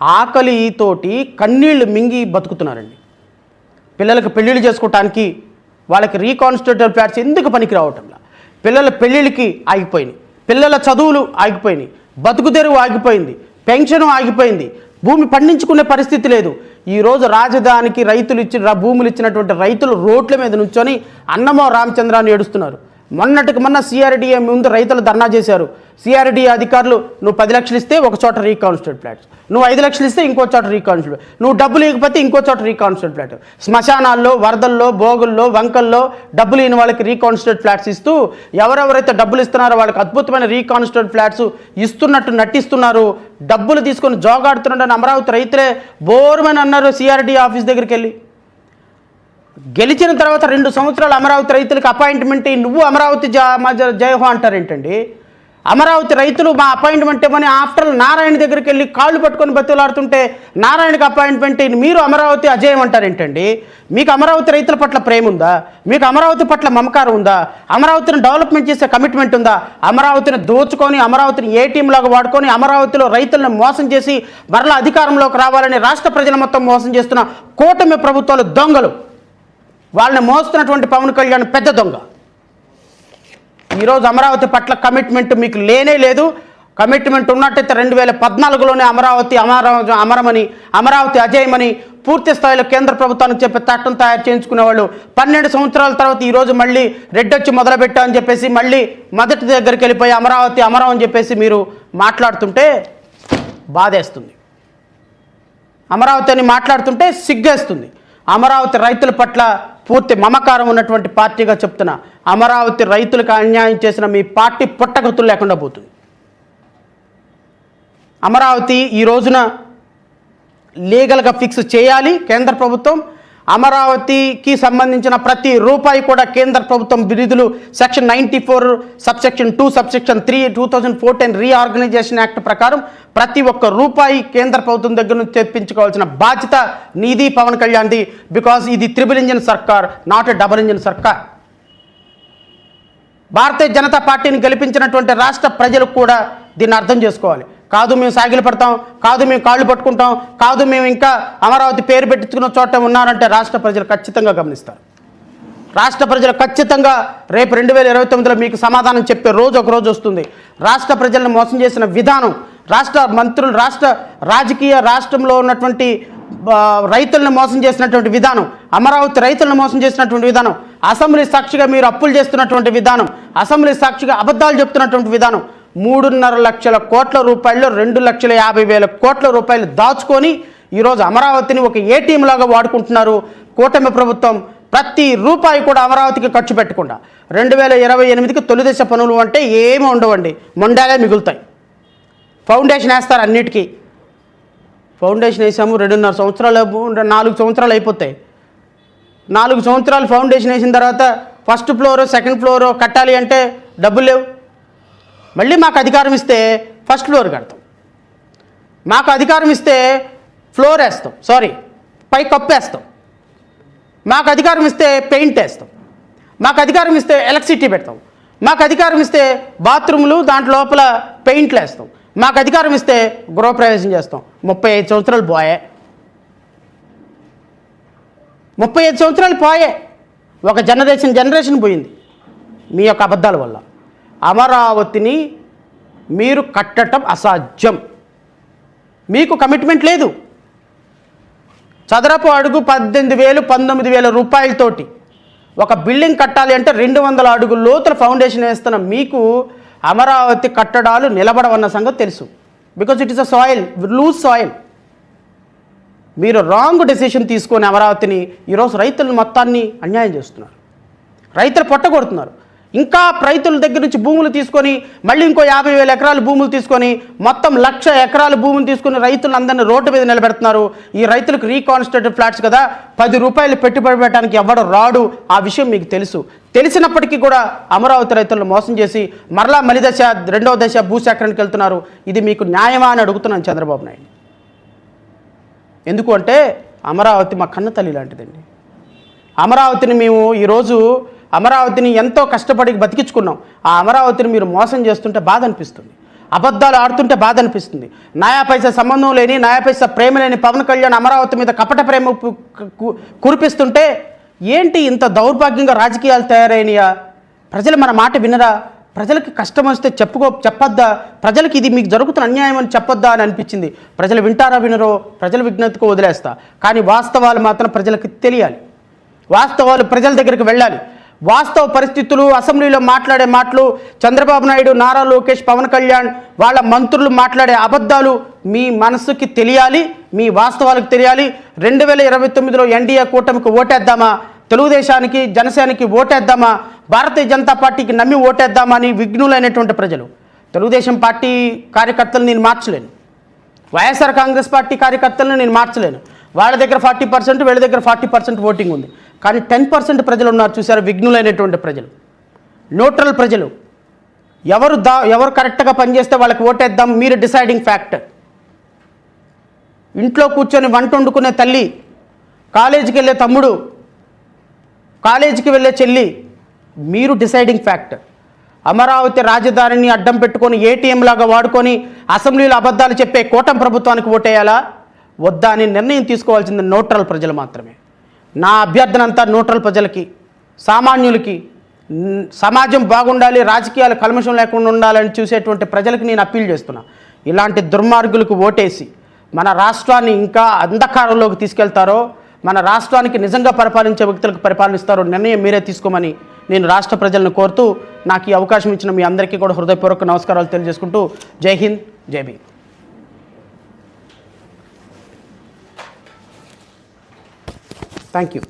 ఆకలితోటి కన్నీళ్లు మింగి బతుకుతున్నారండి. పిల్లలకు పెళ్ళిళ్ళు చేసుకోవటానికి వాళ్ళకి రీకాన్స్టిట్యూటివ్ ఫ్లాట్స్ ఎందుకు పనికి రావటంలా, పిల్లల పెళ్ళిళ్ళకి ఆగిపోయినాయి, పిల్లల చదువులు ఆగిపోయినాయి, బతుకు తెరువు ఆగిపోయింది, పెన్షన్ ఆగిపోయింది, భూమి పండించుకునే పరిస్థితి లేదు. ఈరోజు రాజధానికి రైతులు భూములు ఇచ్చినటువంటి రైతులు రోడ్ల మీద నుంచొని అన్నమో రామచంద్రాన్ని ఏడుస్తున్నారు. మొన్నటికి మొన్న సిఆర్డీఏ ముందు రైతులు ధర్నా చేశారు. సిఆర్డీఏ అధికారులు నువ్వు 10 లక్షలు ఇస్తే ఒక చోట రీకాన్స్టిట్యూట్ ఫ్లాట్స్, నువ్వు 5 లక్షలు ఇస్తే ఇంకో చోట రీకాన్స్టిట్యూట్, నువ్వు డబ్బులు ఇవ్వకపోతే ఇంకో చోట రీకాన్స్టిట్యూట్ ఫ్లాట్. శ్మశానాల్లో, వరదల్లో, బోగుల్లో, వంకల్లో డబ్బులు ఇవ్వని వాళ్ళకి రీకాన్స్టిట్యూట్ ఫ్లాట్స్ ఇస్తూ ఎవరెవరైతే డబ్బులు ఇస్తున్నారో వాళ్ళకి అద్భుతమైన రీకాన్స్టిట్యూట్ ఫ్లాట్స్ ఇస్తున్నట్టు నటిస్తున్నారు. డబ్బులు తీసుకొని జోగాడుతున్నాడని అమరావతి రైతులే బోర్మని అన్నారు సిఆర్డీఏ ఆఫీస్ దగ్గరికి వెళ్ళి. గెలిచిన తర్వాత 2 సంవత్సరాలు అమరావతి రైతులకు అపాయింట్మెంట్ నువ్వు అమరావతి జయహో అంటారేంటండి? అమరావతి రైతులు మా అపాయింట్మెంట్ ఇవ్వని ఆఫ్టర్ నారాయణ దగ్గరికి వెళ్ళి కాళ్ళు పట్టుకొని బతులాడుతుంటే నారాయణకి అపాయింట్మెంట్ మీరు అమరావతి అజయం అంటారేంటండి? మీకు అమరావతి రైతుల పట్ల ప్రేమ ఉందా? మీకు అమరావతి పట్ల మమకారం ఉందా? అమరావతిని డెవలప్మెంట్ చేసే కమిట్మెంట్ ఉందా? అమరావతిని దోచుకొని అమరావతిని ఏటీఎం లాగా వాడుకొని అమరావతిలో రైతులను మోసం చేసి మరలా అధికారంలోకి రావాలని రాష్ట్ర ప్రజలు మొత్తం మోసం చేస్తున్న కూటమి ప్రభుత్వాలు దొంగలు. వాళ్ళని మోస్తున్నటువంటి పవన్ కళ్యాణ్ పెద్ద దొంగ. ఈరోజు అమరావతి పట్ల కమిట్మెంట్ మీకు లేనే లేదు. కమిట్మెంట్ ఉన్నట్టయితే 2014లోనే అమరమని అమరావతి అజయమని పూర్తి స్థాయిలో కేంద్ర ప్రభుత్వానికి చెప్పి చట్టం తయారు చేయించుకునేవాళ్ళు. 12 సంవత్సరాల తర్వాత ఈరోజు మళ్ళీ రెడ్డొచ్చి మొదలుపెట్టా అని చెప్పేసి మళ్ళీ మొదటి దగ్గరికి వెళ్ళిపోయి అమరావతి అమరం అని చెప్పేసి మీరు మాట్లాడుతుంటే బాధేస్తుంది. అమరావతి అని మాట్లాడుతుంటే సిగ్గేస్తుంది. అమరావతి రైతుల పట్ల పూర్తి మమకారం ఉన్నటువంటి పార్టీగా చెప్తున్నా, అమరావతి రైతులకు అన్యాయం చేసిన మీ పార్టీ పుట్టగతులు లేకుండా పోతుంది. అమరావతి ఈ రోజున లీగల్గా ఫిక్స్ చేయాలి కేంద్ర ప్రభుత్వం. అమరావతికి సంబంధించిన ప్రతి రూపాయి కూడా కేంద్ర ప్రభుత్వం బిరుదులు section 94 subsection 2 subsection 3 2014 reorganisation act ప్రకారం ప్రతి ఒక్క రూపాయి కేంద్ర ప్రభుత్వం దగ్గర నుంచి తెప్పించుకోవాల్సిన బాధ్యత నీది, పవన్ కళ్యాణ్ది. బికాజ్ ఇది త్రిబుల్ ఇంజిన్ సర్కార్, నాట్ ఎ డబుల్ ఇంజిన్ సర్కార్. భారతీయ జనతా పార్టీని గెలిపించినటువంటి రాష్ట్ర ప్రజలు కూడా దీన్ని అర్థం చేసుకోవాలి. కాదు మేము సాగిలు పడతాం, కాదు మేము కాళ్ళు పట్టుకుంటాం, కాదు మేము ఇంకా అమరావతి పేరు పెట్టించుకున్న చోట ఉన్నారంటే రాష్ట్ర ప్రజలు ఖచ్చితంగా గమనిస్తారు. రాష్ట్ర ప్రజలు ఖచ్చితంగా రేపు 2029లో మీకు సమాధానం చెప్పే రోజు ఒక రోజు వస్తుంది. రాష్ట్ర ప్రజలను మోసం చేసిన విధానం, రాష్ట్ర మంత్రులు, రాష్ట్రంలో ఉన్నటువంటి రైతులను మోసం చేసినటువంటి విధానం, అమరావతి రైతులను మోసం చేసినటువంటి విధానం, అసెంబ్లీ సాక్షిగా మీరు అప్పులు చేస్తున్నటువంటి విధానం, అసెంబ్లీ సాక్షిగా అబద్ధాలు చెప్తున్నటువంటి విధానం, 3.5 లక్షల కోట్ల రూపాయలు 2,50,000 కోట్ల రూపాయలు దాచుకొని ఈరోజు అమరావతిని ఒక ఏటీఎం లాగా వాడుకుంటున్నారు కూటమి ప్రభుత్వం. ప్రతి రూపాయి కూడా అమరావతికి ఖర్చు పెట్టకుండా 2028కి తొలిదశ పనులు అంటే ఏమి ఉండవండి, మొండాలే మిగులుతాయి. ఫౌండేషన్ వేస్తారు అన్నిటికీ. ఫౌండేషన్ వేసాము 2.5 సంవత్సరాలు, 4 సంవత్సరాలు అయిపోతాయి. 4 సంవత్సరాలు ఫౌండేషన్ వేసిన తర్వాత ఫస్ట్ ఫ్లోర్, సెకండ్ ఫ్లోర్ కట్టాలి అంటే డబ్బులు లేవు. మళ్ళీ మాకు అధికారం ఇస్తే ఫస్ట్ ఫ్లోర్ కడతాం, మాకు అధికారం ఇస్తే ఫ్లోర్ వేస్తాం, పై కప్పు వేస్తాం, మాకు అధికారం ఇస్తే పెయింట్ వేస్తాం, మాకు అధికారం ఇస్తే ఎలక్ట్రిసిటీ పెడతాం, మాకు అధికారం ఇస్తే బాత్రూములు దాంట్లో లోపల పెయింట్లు వేస్తాం, మాకు అధికారం ఇస్తే గృహప్రవేశం చేస్తాం. 35 సంవత్సరాలు పోయే, 35 సంవత్సరాలు పోయే. ఒక జనరేషన్ పోయింది మీ యొక్క అబద్ధాల వల్ల. అమరావతిని మీరు కట్టడం అసాధ్యం. మీకు కమిట్మెంట్ లేదు. చదరపు అడుగు 18,000 19,000 రూపాయలతోటి ఒక బిల్డింగ్ కట్టాలి అంటే 200 అడుగుల లోతుల ఫౌండేషన్ వేస్తున్న మీకు అమరావతి కట్టడాలు నిలబడవన్న సంగతి తెలుసు. Because it is a soil, loose soil. మీరు రాంగ్ డెసిషన్ తీసుకొని అమరావతిని ఈరోజు రైతులను మొత్తాన్ని అన్యాయం చేస్తున్నారు. రైతులు పొట్టగొడుతున్నారు. ఇంకా రైతుల దగ్గర నుంచి భూములు తీసుకొని మళ్ళీ ఇంకో 50,000 ఎకరాలు భూములు తీసుకొని మొత్తం 1,00,000 ఎకరాలు భూములు తీసుకుని రైతులందరినీ రోడ్డు మీద నిలబెడుతున్నారు. ఈ రైతులకు రీకాన్స్టిట్యూటివ్ ఫ్లాట్స్ కదా, 10 రూపాయలు పెట్టుబడి పెట్టడానికి ఎవడు రాడు. ఆ విషయం మీకు తెలుసు. తెలిసినప్పటికీ కూడా అమరావతి రైతులను మోసం చేసి మరలా మలిదశ 2వ దశ భూసేకరణకి వెళ్తున్నారు. ఇది మీకు న్యాయమా అని అడుగుతున్నాను చంద్రబాబు నాయుడు. ఎందుకు అంటే అమరావతి మా కన్న తల్లి లాంటిదండి. అమరావతిని మేము ఈరోజు అమరావతిని ఎంతో కష్టపడి బతికించుకున్నాం. ఆ అమరావతిని మీరు మోసం చేస్తుంటే బాధ అనిపిస్తుంది. అబద్ధాలు ఆడుతుంటే బాధ అనిపిస్తుంది. నయా పైసా సంబంధం లేని, నయా పైసా ప్రేమ లేని పవన్ కళ్యాణ్ అమరావతి మీద కపట ప్రేమ కురిపిస్తుంటే ఏంటి ఇంత దౌర్భాగ్యంగా రాజకీయాలు తయారైనయా? ప్రజలు మన మాట వినరా? ప్రజలకి కష్టం వస్తే చెప్పొద్దా? ప్రజలకి ఇది మీకు జరుగుతున్న అన్యాయం అని చెప్పొద్దా అని అనిపించింది. ప్రజలు వింటారా వినరో ప్రజల విజ్ఞతకు వదిలేస్తా, కానీ వాస్తవాలు మాత్రం ప్రజలకు తెలియాలి. వాస్తవాలు ప్రజల దగ్గరికి వెళ్ళాలి. వాస్తవ పరిస్థితులు, అసెంబ్లీలో మాట్లాడే మాటలు, చంద్రబాబు నాయుడు, నారా లోకేష్, పవన్ కళ్యాణ్ వాళ్ళ మంత్రులు మాట్లాడే అబద్ధాలు మీ మనసుకి తెలియాలి, మీ వాస్తవాలకు తెలియాలి. 2029లో ఎన్డీఏ కూటమికి ఓటేద్దామా, తెలుగుదేశానికి జనసేనకి ఓటేద్దామా, భారతీయ జనతా పార్టీకి నమ్మి ఓటేద్దామా అని విఘ్నులైనటువంటి ప్రజలు. తెలుగుదేశం పార్టీ కార్యకర్తలను నేను మార్చలేను, వైఎస్ఆర్ కాంగ్రెస్ పార్టీ కార్యకర్తలను నేను మార్చలేను. వాళ్ళ దగ్గర 40%, వీళ్ళ దగ్గర 40% ఓటింగ్ ఉంది. కానీ 10% ప్రజలు ఉన్నారు చూసారు, విఘ్నులైనటువంటి ప్రజలు, న్యూట్రల్ ప్రజలు. ఎవరు కరెక్ట్గా పనిచేస్తే వాళ్ళకి ఓటేద్దాం, మీరు డిసైడింగ్ ఫ్యాక్టర్. ఇంట్లో కూర్చొని వంట వండుకునే తల్లి, కాలేజీకి వెళ్ళే తమ్ముడు, కాలేజీకి వెళ్ళే చెల్లి, మీరు డిసైడింగ్ ఫ్యాక్టర్. అమరావతి రాజధానిని అడ్డం పెట్టుకొని ఏటీఎం లాగా వాడుకొని అసెంబ్లీలో అబద్ధాలు చెప్పే కూటమి ప్రభుత్వానికి ఓటేయాలా వద్దా అని నిర్ణయం తీసుకోవాల్సింది న్యూట్రల్ ప్రజలు మాత్రమే. నా అభ్యర్థన అంతా న్యూట్రల్ ప్రజలకి, సామాన్యులకి, సమాజం బాగుండాలి, రాజకీయాలు కల్మషం లేకుండా ఉండాలని చూసేటువంటి ప్రజలకు నేను అప్పీల్ చేస్తున్నా. ఇలాంటి దుర్మార్గులకు ఓటేసి మన రాష్ట్రాన్ని ఇంకా అంధకారంలోకి తీసుకెళ్తారో, మన రాష్ట్రానికి నిజంగా పరిపాలించే వ్యక్తులకు పరిపాలనిస్తారో నిర్ణయం మీరే తీసుకోమని నేను రాష్ట్ర ప్రజలను కోరుతూ, నాకు ఈ అవకాశం ఇచ్చిన మీ అందరికీ కూడా హృదయపూర్వక నమస్కారాలు తెలియజేసుకుంటూ జై హింద్, జై భీమ్. Thank you.